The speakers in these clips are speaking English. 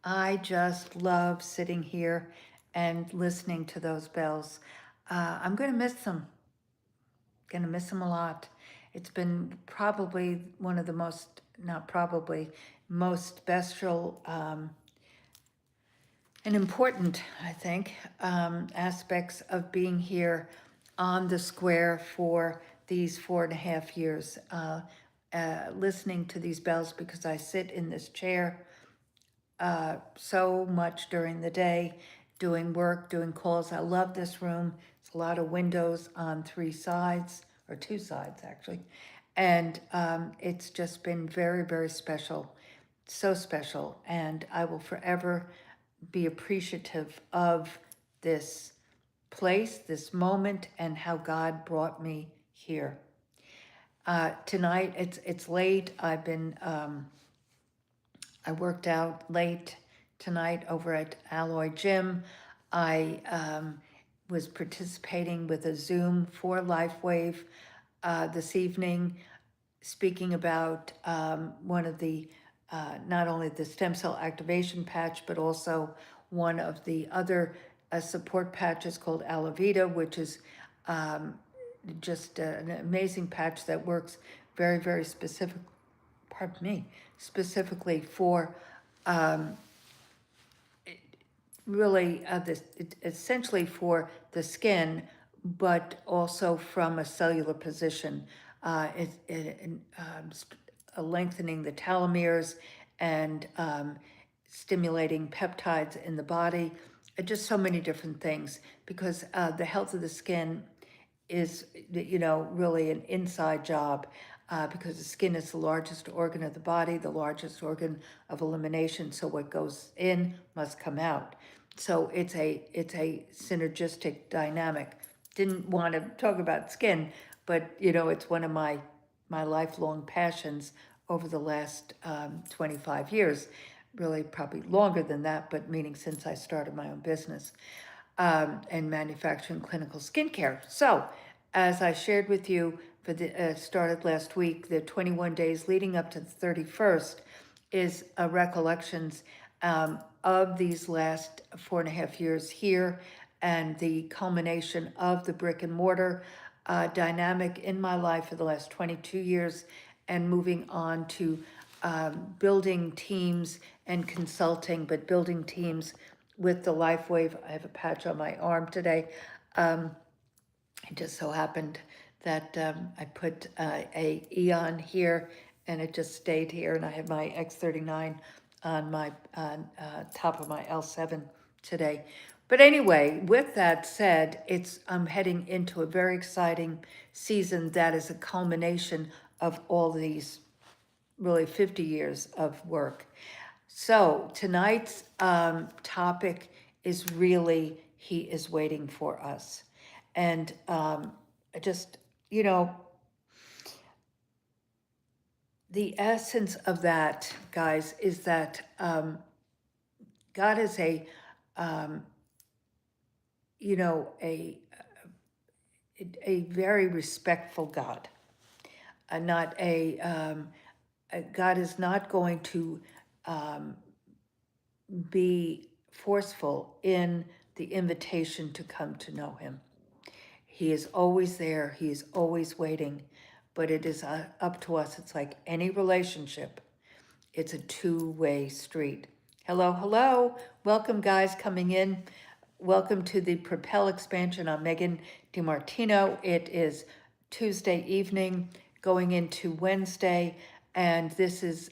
I just love sitting here and listening to those bells. I'm going to miss them. Going to miss them a lot. It's been probably one of the most, not probably, most special and important, I think, aspects of being here on the square for these 4.5 years, listening to these bells because I sit in this chair so much during the day, doing work, doing calls. I love this room. It's a lot of windows on 3 sides, or 2 sides actually. And it's just been very, very special, so special. And I will forever be appreciative of this place, this moment, and how God brought me here. Tonight, it's late. I worked out late tonight over at Alloy Gym. I was participating with a Zoom for LifeWave this evening, speaking about one of the, not only the stem cell activation patch, but also one of the other support patches called Alavita, which is just an amazing patch that works very, very specific, pardon me, specifically for really this essentially for the skin, but also from a cellular position. Lengthening the telomeres and stimulating peptides in the body, just so many different things, because the health of the skin is, really an inside job, because the skin is the largest organ of the body, the largest organ of elimination. So what goes in must come out. So it's a synergistic dynamic. Didn't want to talk about skin, but it's one of my lifelong passions over the last 25 years, really probably longer than that, but meaning since I started my own business and manufacturing clinical skincare. So, as I shared with you, for the started last week, the 21 days leading up to the 31st is recollections of these last 4.5 years here, and the culmination of the brick and mortar dynamic in my life for the last 22 years, and moving on to building teams and consulting, but building teams with the LifeWave. I have a patch on my arm today. It just so happened that I put a Eon here, and it just stayed here, and I have my X39 on my top of my L7 today. But anyway, with that said, I'm heading into a very exciting season that is a culmination of all these really 50 years of work. So tonight's topic is really He is Waiting for Us. And just, the essence of that, guys, is that God is um, a very respectful God. Not God is not going to be forceful in the invitation to come to know Him. He is always there. He is always waiting. But it is up to us. It's like any relationship. It's a two-way street. Hello, hello. Welcome, guys, coming in. Welcome to the Propel expansion. I'm Megan DiMartino. It is Tuesday evening, going into Wednesday, and this is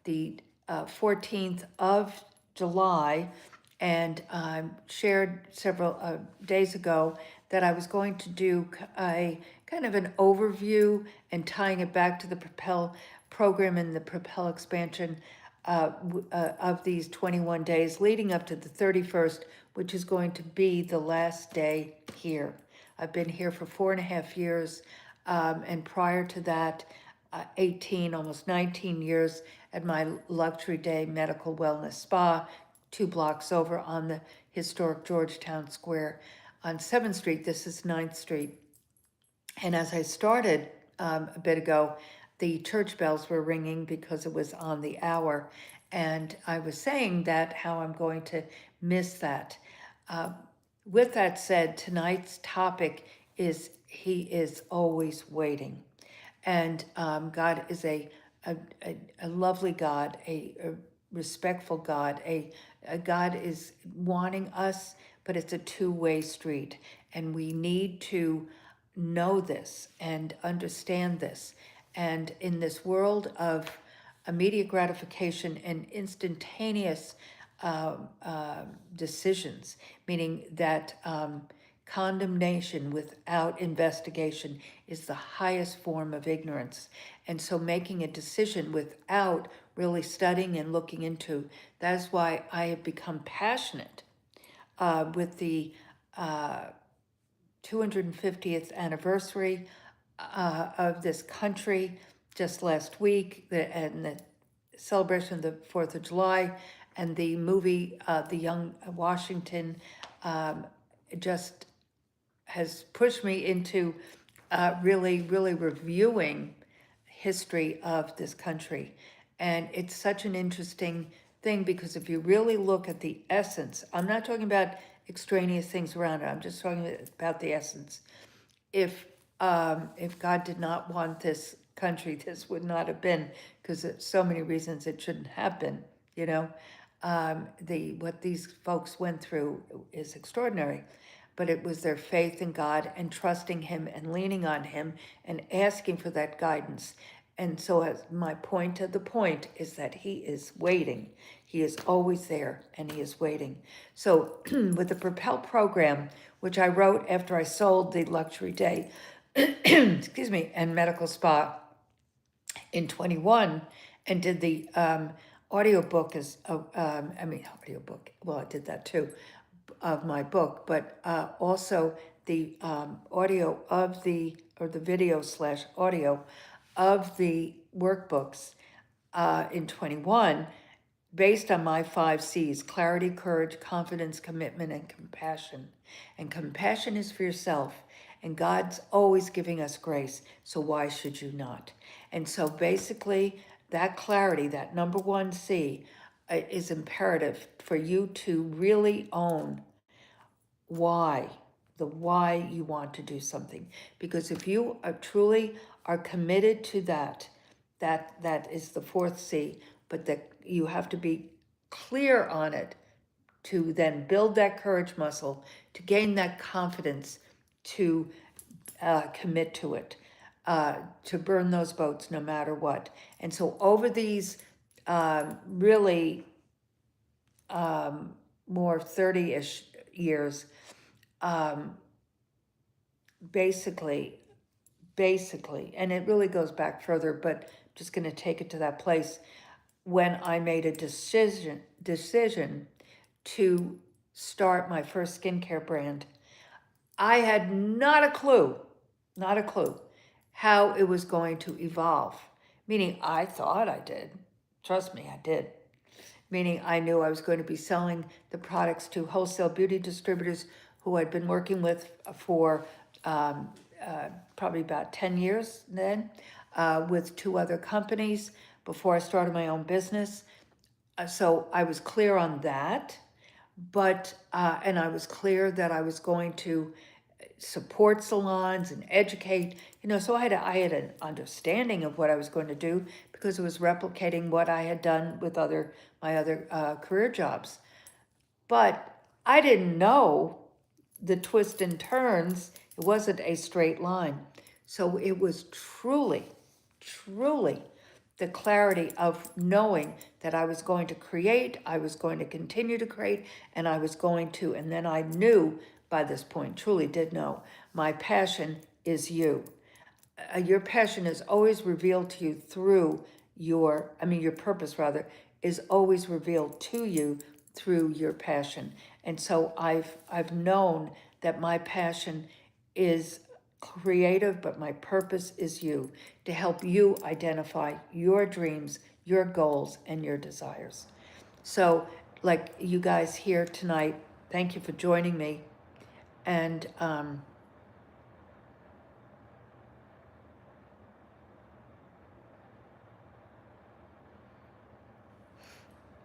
the 14th of July, and shared several days ago that I was going to do a kind of an overview and tying it back to the Propel program and the Propel expansion of these 21 days leading up to the 31st, which is going to be the last day here. I've been here for 4.5 years, and prior to that, 18, almost 19 years at my luxury day medical wellness spa, 2 blocks over on the historic Georgetown Square on 7th Street. This is 9th Street. And as I started a bit ago, the church bells were ringing because it was on the hour. And I was saying that how I'm going to miss that. Uh, with that said, tonight's topic is He is always waiting. And God is a, a lovely God, a respectful God. A God is wanting us, but it's a two-way street. And we need to know this and understand this. And in this world of immediate gratification and instantaneous decisions, meaning that condemnation without investigation is the highest form of ignorance. And so making a decision without really studying and looking into, that's why I have become passionate with the 250th anniversary of this country just last week, and the celebration of the 4th of July, and the movie, The Young Washington, just has pushed me into really reviewing history of this country. And it's such an interesting thing because if you really look at the essence, I'm not talking about extraneous things around it, I'm just talking about the essence. If God did not want this country, this would not have been, because so many reasons it shouldn't have been, you know. What these folks went through is extraordinary, but it was their faith in God and trusting Him and leaning on Him and asking for that guidance. And so, as my point to the point is that He is waiting. He is always there and He is waiting. So, with the Propel program, which I wrote after I sold the luxury day, excuse me, and medical spa in 21, and did the audiobook as audiobook. Well, I did that too, of my book, but also the audio of or the video slash audio of the workbooks in 21, based on my 5 C's: clarity, courage, confidence, commitment, and compassion. And compassion is for yourself. And God's always giving us grace. So why should you not? And so basically, that clarity, that number 1 C, is imperative for you to really own why, the why you want to do something. Because if you are truly are committed to that is the 4th C, but that you have to be clear on it to then build that courage muscle, to gain that confidence, to commit to it, to burn those boats no matter what. And so over these really more 30-ish years, basically, and it really goes back further, but I'm just going to take it to that place when I made a decision to start my first skincare brand. I had not a clue how it was going to evolve. Meaning I thought I did. Trust me, I did. Meaning I knew I was going to be selling the products to wholesale beauty distributors who I'd been working with for probably about 10 years then, with 2 other companies before I started my own business. So I was clear on that, but, and I was clear that I was going to support salons and educate, so I had an understanding of what I was going to do because it was replicating what I had done with my other career jobs. But I didn't know the twists and turns. It wasn't a straight line. So it was truly the clarity of knowing that I was going to create, I was going to continue to create, and and then I knew by this point, truly did know, my passion is you. Your passion is always revealed to you through your purpose rather, is always revealed to you through your passion. And so I've known that my passion is creative, but my purpose is you, to help you identify your dreams, your goals, and your desires. So, like you guys here tonight, thank you for joining me. And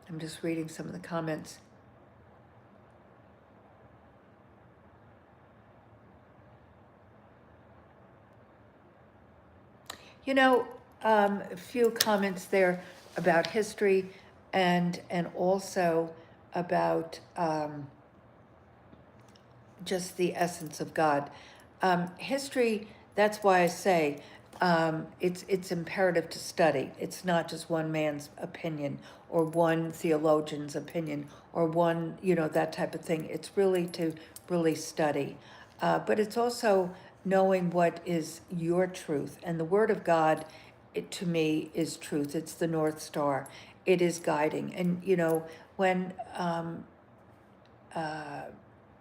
I'm just reading some of the comments. You know, a few comments there about history and also about just the essence of God. History, that's why I say it's imperative to study. It's not just one man's opinion or one theologian's opinion or one, that type of thing. It's really to really study. But it's also knowing what is your truth. And the Word of God, to me, is truth. It's the North Star. It is guiding. And, when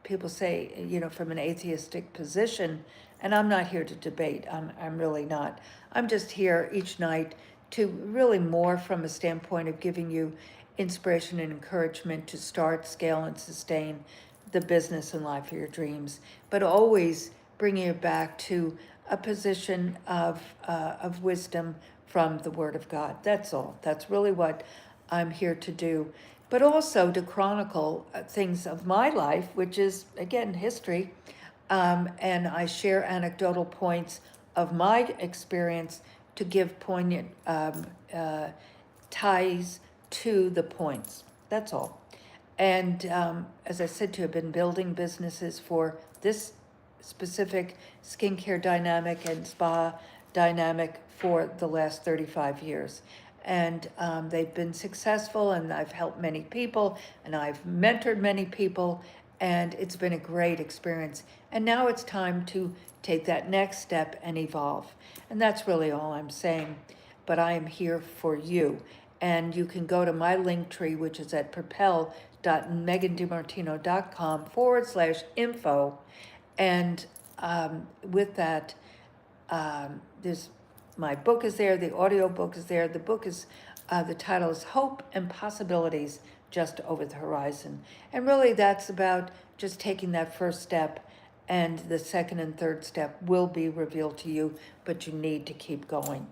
people say, from an atheistic position, and I'm not here to debate, I'm really not. I'm just here each night to really more from a standpoint of giving you inspiration and encouragement to start, scale, and sustain the business and life of your dreams, but always bringing it back to a position of wisdom from the Word of God. That's all. That's really what I'm here to do, but also to chronicle things of my life, which is, again, history. And I share anecdotal points of my experience to give poignant ties to the points. That's all. And as I said to you, I've been building businesses for this specific skincare dynamic and spa dynamic for the last 35 years. And they've been successful, and I've helped many people, and I've mentored many people, and it's been a great experience. And now it's time to take that next step and evolve. And that's really all I'm saying. But I am here for you. And you can go to my link tree, which is at propel.megandimartino.com/info. And with that, there's my book is there, the audio book is there. The book is, the title is Hope and Possibilities Just Over the Horizon. And really that's about just taking that first step, and the second and third step will be revealed to you, but you need to keep going.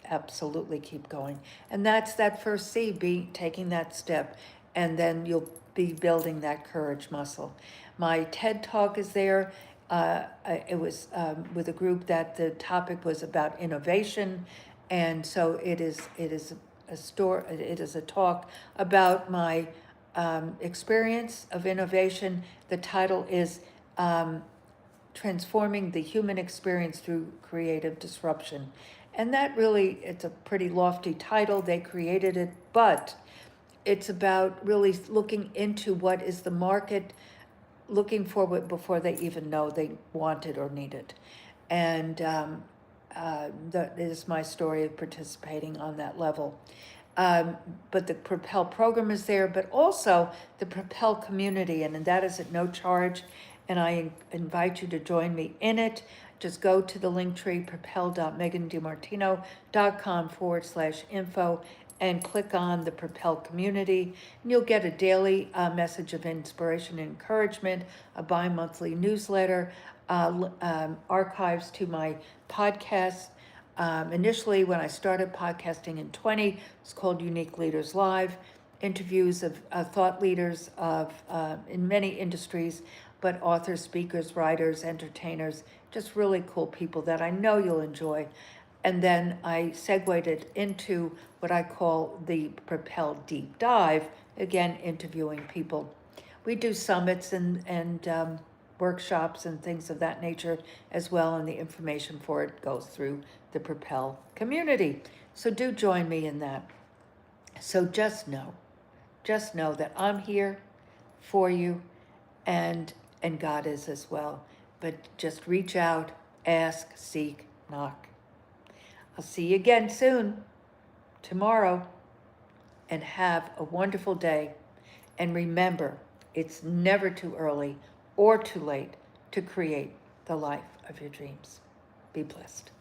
Absolutely keep going. And that's that first C, taking that step, and then you'll be building that courage muscle. My TED Talk is there. It was with a group that the topic was about innovation, and so it is a talk about my experience of innovation. The title is Transforming the Human Experience Through Creative Disruption. And that really, it's a pretty lofty title. They created it, but it's about really looking into what is the market looking for it before they even know they want it or need it. And that is my story of participating on that level. But the Propel program is there, but also the Propel community, and that is at no charge. And I invite you to join me in it. Just go to the link tree, propel.megandimartino.com/info, and click on the Propel community. And you'll get a daily message of inspiration and encouragement, a bi-monthly newsletter, archives to my podcasts. Initially, when I started podcasting in 20, it's called Unique Leaders Live, interviews of thought leaders in many industries, but authors, speakers, writers, entertainers, just really cool people that I know you'll enjoy. And then I segued it into what I call the Propel Deep Dive, again, interviewing people. We do summits and workshops and things of that nature as well, and the information for it goes through the Propel community. So do join me in that. So just know that I'm here for you, and God is as well. But just reach out, ask, seek, knock. I'll see you again soon, tomorrow, and have a wonderful day. And remember, it's never too early or too late to create the life of your dreams. Be blessed.